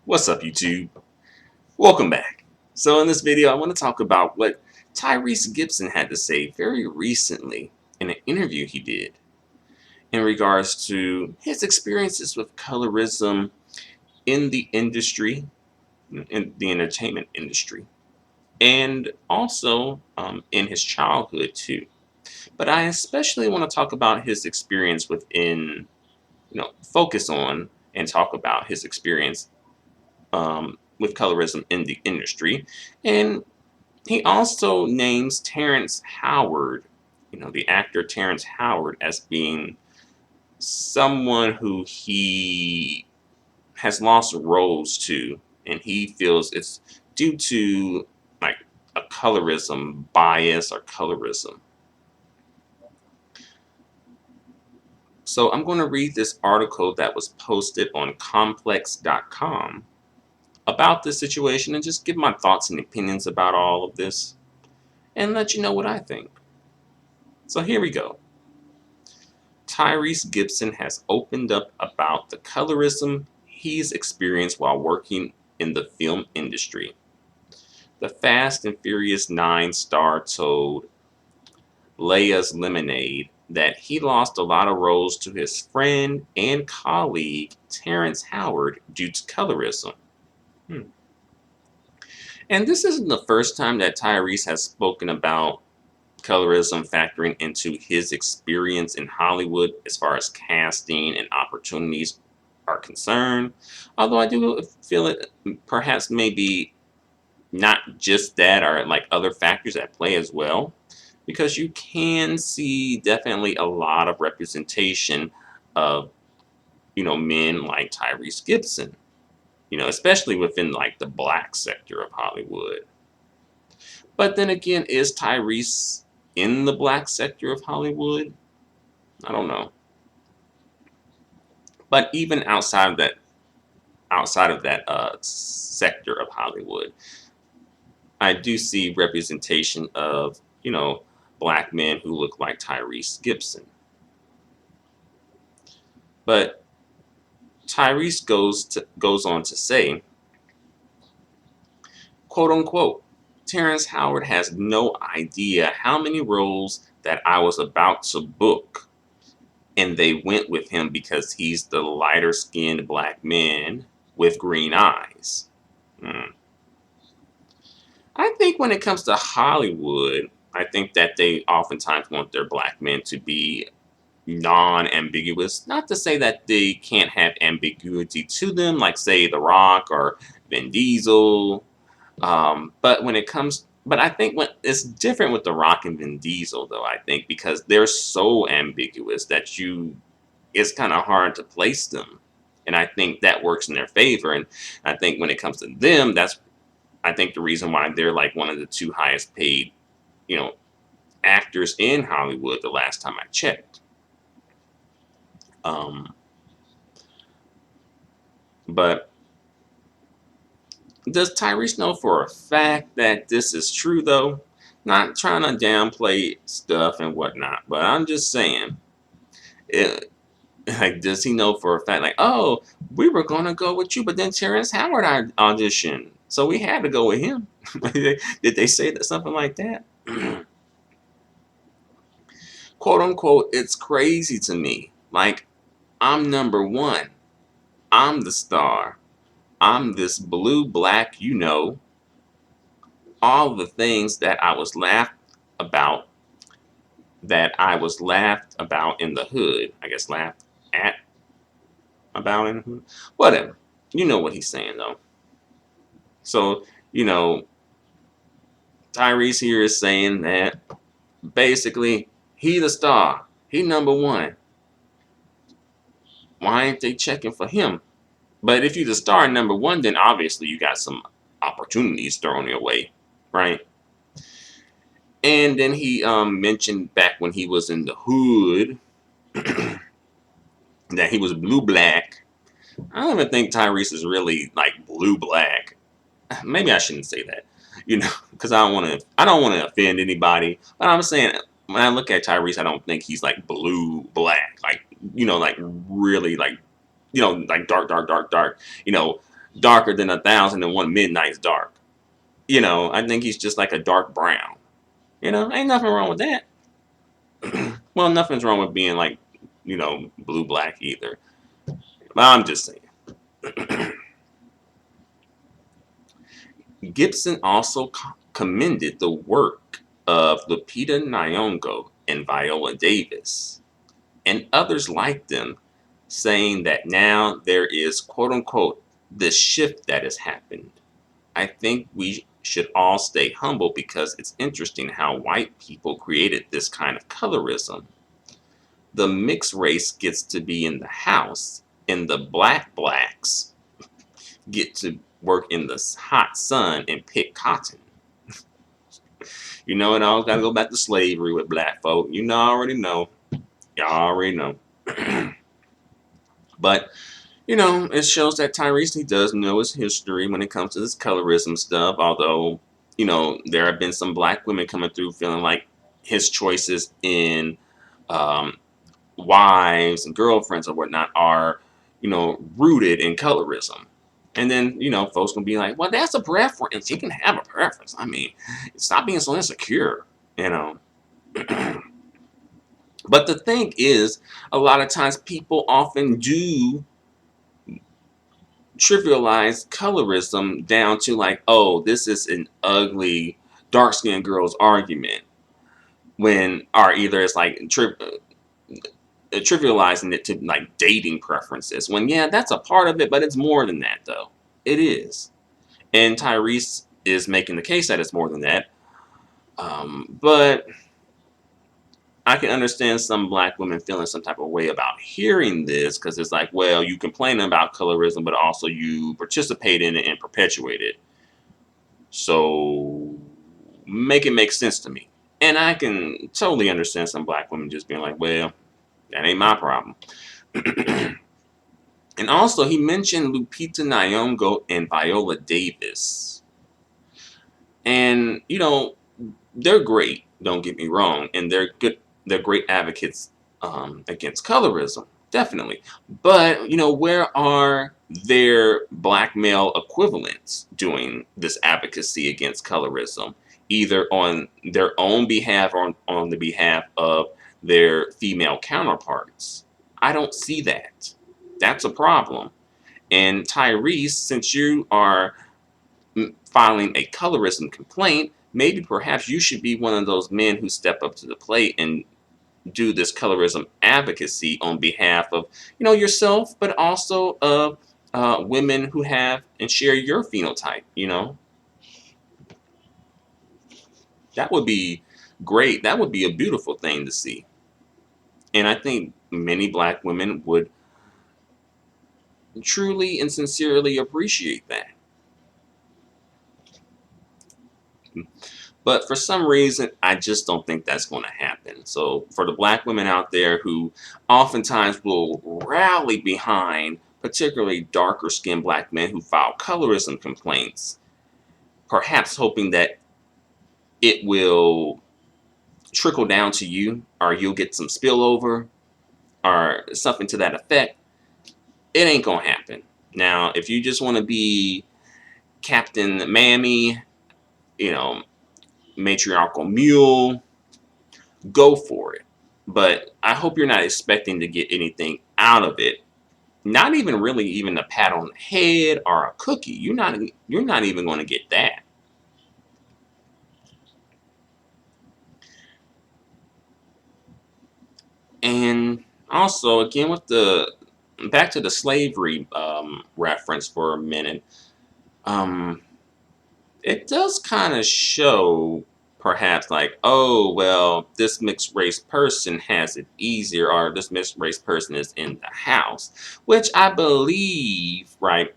What's up, YouTube? Welcome back. So in this video, I want to talk about what Tyrese Gibson had to say very recently in an interview he did in regards to his experiences with colorism in the industry, in the entertainment industry, and also in his childhood too. But I especially want to talk about his experience within, focus on and talk about his experience with colorism in the industry. And he also names Terrence Howard, the actor Terrence Howard, as being someone who he has lost roles to, and he feels it's due to like a colorism bias or colorism. So I'm going to read this article that was posted on complex.com about this situation and just give my thoughts and opinions about all of this and let you know what I think. So here we go. Tyrese Gibson has opened up about the colorism he's experienced while working in the film industry. The Fast and Furious 9 star told Leia's Lemonade that he lost a lot of roles to his friend and colleague Terrence Howard due to colorism. And this isn't the first time that Tyrese has spoken about colorism factoring into his experience in Hollywood as far as casting and opportunities are concerned. Although I do feel it perhaps maybe not just that or like other factors at play as well. Because you can see definitely a lot of representation of, men like Tyrese Gibson, especially within like the black sector of Hollywood. But then again, is Tyrese in the black sector of Hollywood? I don't know. But even outside of that sector of Hollywood, I do see representation of, black men who look like Tyrese Gibson. But Tyrese goes on to say, quote unquote, Terrence Howard has no idea how many roles that I was about to book, and they went with him because he's the lighter skinned black man with green eyes. I think when it comes to Hollywood, I think that they oftentimes want their black men to be non-ambiguous. Not to say that they can't have ambiguity to them, like say The Rock or Vin Diesel. But I think when it's different with The Rock and Vin Diesel, though. I think because they're so ambiguous that it's kind of hard to place them, and I think that works in their favor. And I think when it comes to them, I think the reason why they're like one of the two highest paid, actors in Hollywood the last time I checked. But does Tyrese know for a fact that this is true, though? Not trying to downplay stuff and whatnot, but I'm just saying, like, does he know for a fact, like, oh, we were going to go with you, but then Terrence Howard auditioned, so we had to go with him. Did they say that something like that? Quote unquote, it's crazy to me. Like, I'm number one. I'm the star. I'm this blue, black, all the things that I was laughed about, in the hood. I guess laughed at about in the hood. Whatever. You know what he's saying, though. So, Tyrese here is saying that basically he the star. He number one. Why ain't they checking for him? But if you're the star number one, then obviously you got some opportunities thrown your way, right? And then he mentioned back when he was in the hood that he was blue black. I don't even think Tyrese is really like blue black. Maybe I shouldn't say that, because I don't want to offend anybody. But I'm saying when I look at Tyrese, I don't think he's like blue black, like like really like like dark, darker than 1,001 Midnight's Dark. I think he's just like a dark brown. Ain't nothing wrong with that. Well, nothing's wrong with being like, blue black either. But I'm just saying. Gibson also commended the work of Lupita Nyong'o and Viola Davis and others like them, saying that now there is, quote unquote, the shift that has happened. I think we should all stay humble because it's interesting how white people created this kind of colorism. The mixed race gets to be in the house, and the blacks get to work in the hot sun and pick cotton. It all got to go back to slavery with black folk. I already know. Y'all already know. But, it shows that Tyrese, he does know his history when it comes to this colorism stuff. Although, there have been some black women coming through feeling like his choices in wives and girlfriends or whatnot are, rooted in colorism. And then, folks gonna be like, well, that's a preference. He can have a preference. I mean, stop being so insecure, But the thing is, a lot of times people often do trivialize colorism down to like, oh, this is an ugly dark-skinned girl's argument. Or either it's like trivializing it to like dating preferences. When, yeah, that's a part of it, but it's more than that, though. It is. And Tyrese is making the case that it's more than that. But I can understand some black women feeling some type of way about hearing this because it's like, well, you complain about colorism, but also you participate in it and perpetuate it. So make it make sense to me. And I can totally understand some black women just being like, well, that ain't my problem. And also, he mentioned Lupita Nyong'o and Viola Davis. And, they're great, don't get me wrong. And they're good. They're great advocates against colorism, definitely. But, where are their black male equivalents doing this advocacy against colorism, either on their own behalf or on the behalf of their female counterparts? I don't see that. That's a problem. And Tyrese, since you are filing a colorism complaint, maybe perhaps you should be one of those men who step up to the plate and do this colorism advocacy on behalf of, yourself, but also of women who have and share your phenotype, That would be great. That would be a beautiful thing to see. And I think many black women would truly and sincerely appreciate that. But for some reason, I just don't think that's going to happen. So for the black women out there who oftentimes will rally behind particularly darker skinned black men who file colorism complaints, perhaps hoping that it will trickle down to you or you'll get some spillover or something to that effect, it ain't going to happen. Now, if you just want to be Captain Mammy, matriarchal mule, go for it. But I hope you're not expecting to get anything out of it. Not even really even a pat on the head or a cookie. You're not even going to get that. And also, again, with back to the slavery reference for a minute, it does kind of show perhaps like, oh, well, this mixed race person has it easier, or this mixed race person is in the house, which I believe, right,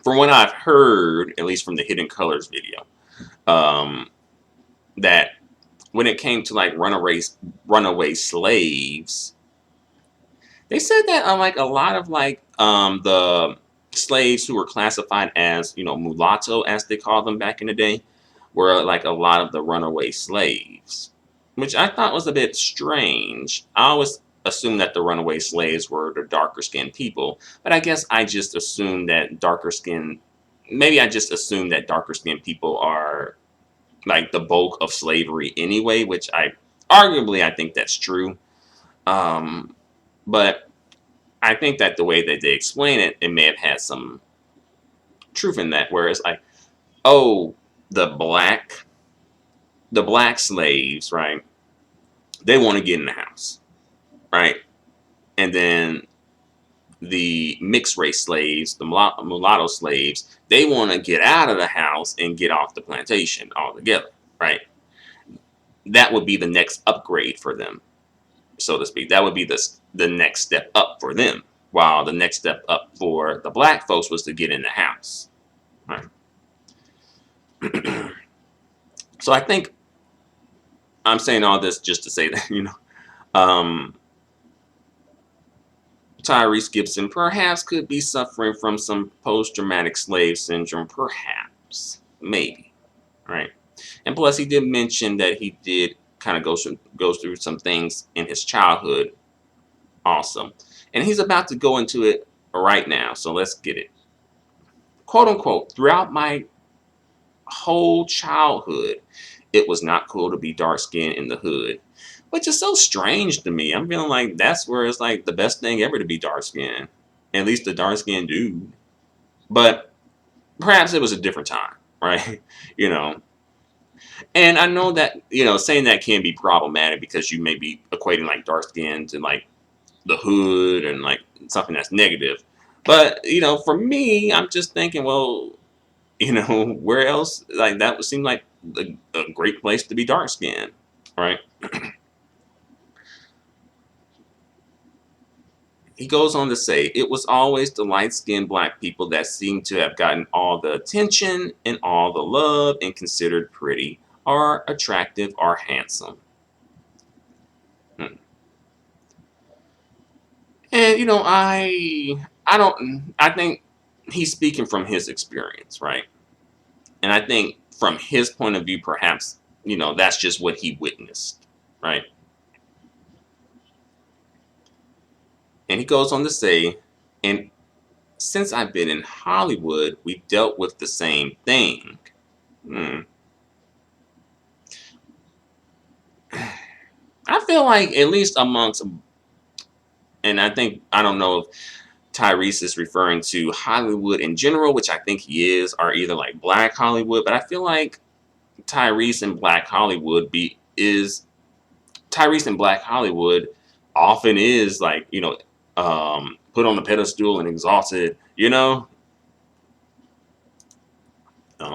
from what I've heard, at least from the Hidden Colors video, that when it came to like runaway slaves, they said that like a lot of like the slaves who were classified as, mulatto, as they called them back in the day, were like a lot of the runaway slaves, which I thought was a bit strange. I always assume that the runaway slaves were the darker skinned people, but I guess I just assumed that maybe I just assumed that darker skinned people are like the bulk of slavery anyway, which I think that's true. Um, but I think that the way that they explain it, it may have had some truth in that, where it's like, oh, the black the black slaves, right? They want to get in the house, right? And then the mixed race slaves, the mulatto slaves, they want to get out of the house and get off the plantation altogether, right? That would be the next upgrade for them, so to speak. That would be the next step up for them, while the next step up for the black folks was to get in the house, right? So I think I'm saying all this just to say that, um, Tyrese Gibson perhaps could be suffering from some post-traumatic slave syndrome, perhaps, maybe, right? And plus, he did mention that he did kind of goes through some things in his childhood, also, and he's about to go into it right now. So let's get it. "Quote unquote, throughout my whole childhood, it was not cool to be dark skinned in the hood," which is so strange to me. I'm feeling like that's where it's like the best thing ever to be dark skinned, at least the dark skinned dude. But perhaps it was a different time, right? you know, and I know that saying that can be problematic because you may be equating like dark skin to like the hood and like something that's negative. But for me, I'm just thinking, well, where else like that would seem like a great place to be dark skinned, right? He goes on to say, "It was always the light skinned black people that seemed to have gotten all the attention and all the love and considered pretty or attractive or handsome." Hmm. And I think he's speaking from his experience, right? And I think from his point of view, perhaps, that's just what he witnessed, right? And he goes on to say, "And since I've been in Hollywood, we've dealt with the same thing." Hmm. I feel like at least amongst, and I don't know if Tyrese is referring to Hollywood in general, which I think he is, or either like Black Hollywood, but I feel like Tyrese in Black Hollywood Tyrese in Black Hollywood often is like, put on the pedestal and exalted,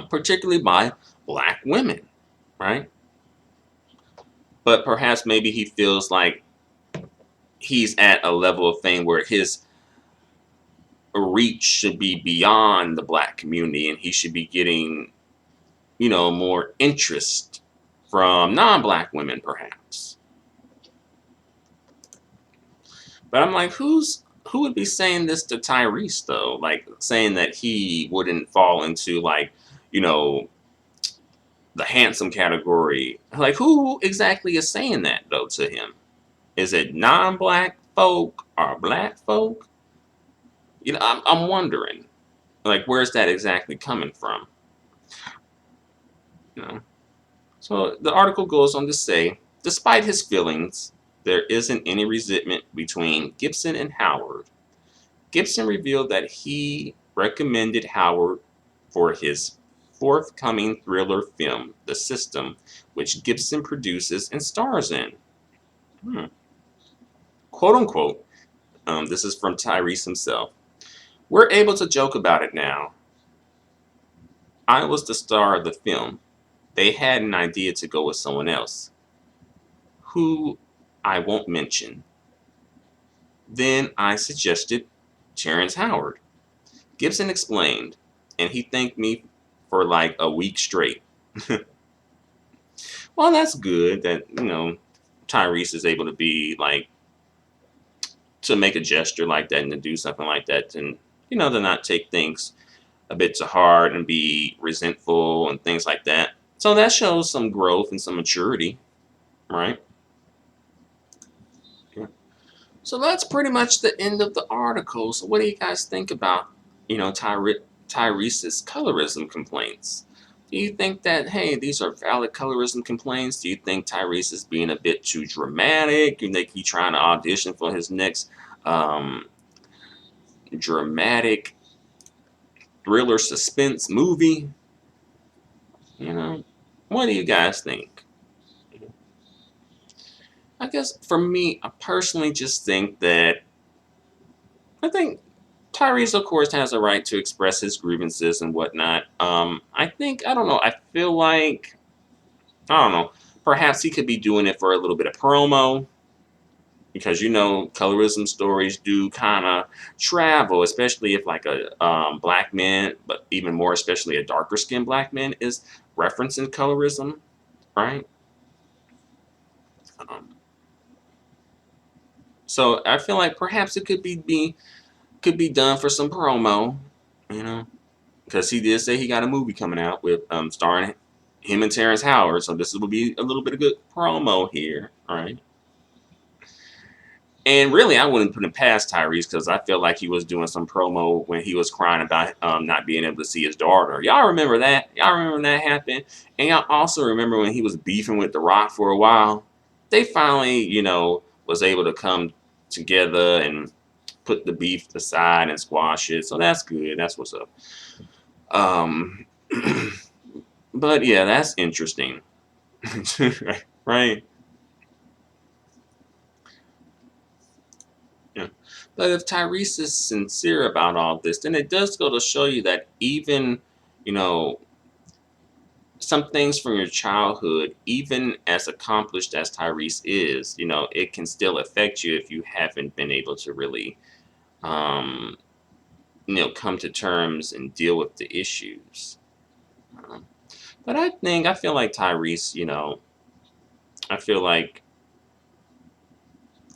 particularly by black women, right? But perhaps maybe he feels like he's at a level of fame where his reach should be beyond the black community and he should be getting, more interest from non-black women, perhaps. But I'm like, who would be saying this to Tyrese though? Like saying that he wouldn't fall into like, you know, the handsome category. Like who exactly is saying that though to him? Is it non-black folk or black folk? I'm wondering. Like where's that exactly coming from? You know. So the article goes on to say, despite his feelings, there isn't any resentment between Gibson and Howard. Gibson revealed that he recommended Howard for his forthcoming thriller film, The System, which Gibson produces and stars in. Hmm. "Quote unquote," this is from Tyrese himself, "We're able to joke about it now. I was the star of the film. They had an idea to go with someone else, who I won't mention. Then I suggested Terrence Howard." Gibson explained, and he thanked me for like a week straight. Well, that's good that, Tyrese is able to be like, to make a gesture like that and to do something like that and, to not take things a bit to heart and be resentful and things like that. So that shows some growth and some maturity, right? Yeah. So that's pretty much the end of the article. So what do you guys think about, Tyrese's colorism complaints? Do you think that, hey, these are valid colorism complaints? Do you think Tyrese is being a bit too dramatic? You think he's trying to audition for his next um, dramatic thriller suspense movie? You know, what do you guys think? I guess for me, I personally just think that I think Tyrese, of course, has a right to express his grievances and whatnot. I don't know. I feel like I don't know. Perhaps he could be doing it for a little bit of promo because colorism stories do kind of travel, especially if like a black man, but even more especially a darker skinned black man is referencing colorism, right? Um, so I feel like perhaps it could be done for some promo, you know, because he did say he got a movie coming out with starring him and Terrence Howard. So this will be a little bit of good promo here, all right? And really, I wouldn't put him past Tyrese because I feel like he was doing some promo when he was crying about not being able to see his daughter. Y'all remember that? Y'all remember when that happened? And y'all also remember when he was beefing with The Rock for a while? They finally, was able to come together and put the beef aside and squash it. So that's good. That's what's up. Um, but yeah, that's interesting, right? Yeah. But if Tyrese is sincere about all this, then it does go to show you that even, you know, some things from your childhood, even as accomplished as Tyrese is, it can still affect you if you haven't been able to really, um, come to terms and deal with the issues. Um, but I feel like Tyrese, I feel like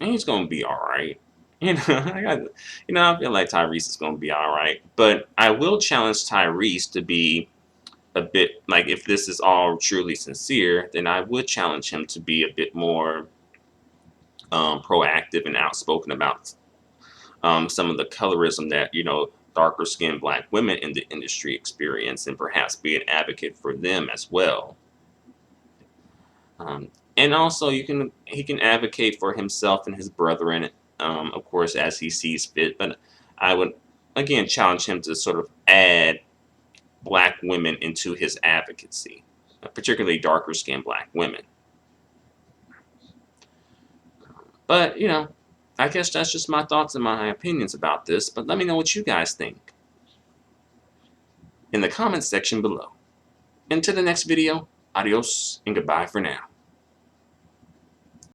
he's gonna be all right. I feel like Tyrese is gonna be all right. But I will challenge Tyrese to be a bit like if this is all truly sincere, then I would challenge him to be a bit more proactive and outspoken about some of the colorism that darker skinned black women in the industry experience, and perhaps be an advocate for them as well. And also, he can advocate for himself and his brethren, of course, as he sees fit. But I would again challenge him to sort of add black women into his advocacy, particularly darker skinned black women. But I guess that's just my thoughts and my opinions about this. But let me know what you guys think in the comments section below. Until the next video, adios and goodbye for now.